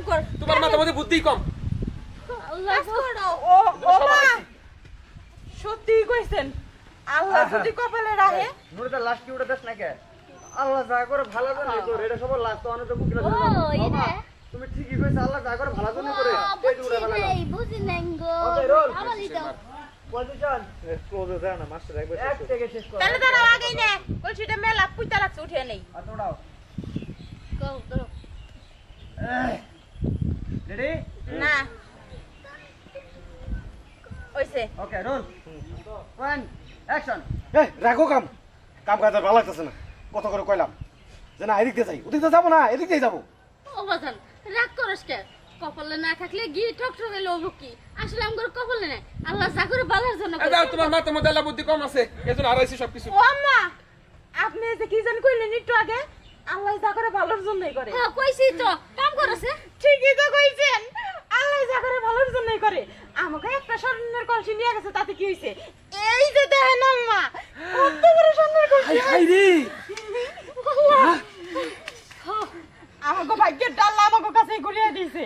কর তোমার মাথার মধ্যে বুদ্ধি কম আল্লাহ ও মা সত্যি কইছেন আল্লাহ যদি কপালে রাখে নুরটা লাশ কি উড়ে দেশ না কে আল্লাহ যা করে ভালো জানে তোর এটা সব লাশ তো অনেক মুখে ও এটা তুমি ঠিকই কইছ আল্লাহ যা করে ভালো জানে করে এই উড়ে ভালো বুঝি নাই গো ওকে রোল আমালি দাও পজিশন ক্লোজে যায় না মাস্টার একবার এক থেকে শেষ করো তাহলে দাঁড়াও আগেই নে কলসিটা মেলা পুইতা লাগছে উঠে নেই আর তোড়াও গো ধরো রেডি না ওইছে ওকে রোল 1 অ্যাকশন এই রাখো কাম কাম কাজ ভালো লাগতেছে না কত করে কইলাম যে না এদিক দিয়ে যাই ওদিক দিয়ে যাবো না এদিক দিয়ে যাবো ও বাজান রাগ করস কে কপালে না থাকলে গিয়ে ঠক ঠকে লব কি আসলে আমগর কপালে নাই আল্লাহ যা করে ভালোর জন্য করে দাও তোমার মাথার মধ্যে আল্লাহ বুদ্ধি কম আছে এজন্য হারাইছি সবকিছু ও আম্মা আপনি যে কি জান কইলেন একটু আগে আল্লাহ যা করে ভালোর জন্যই করে হ্যাঁ কইছি তো কাম করছে ঠিকই তো কইছেন আল্লাহ যা করে ভালোর জন্যই করে আমাকে একটা স্বর্ণের কলসি নিয়ে গেছে তাতে কি হইছে এই যে দেখেন আম্মা কত বড় স্বর্ণের কলসি হাই রে আমাকে ভাগ্যের ডাল আমাকে কাছে ঘুরিয়ে দিয়েছে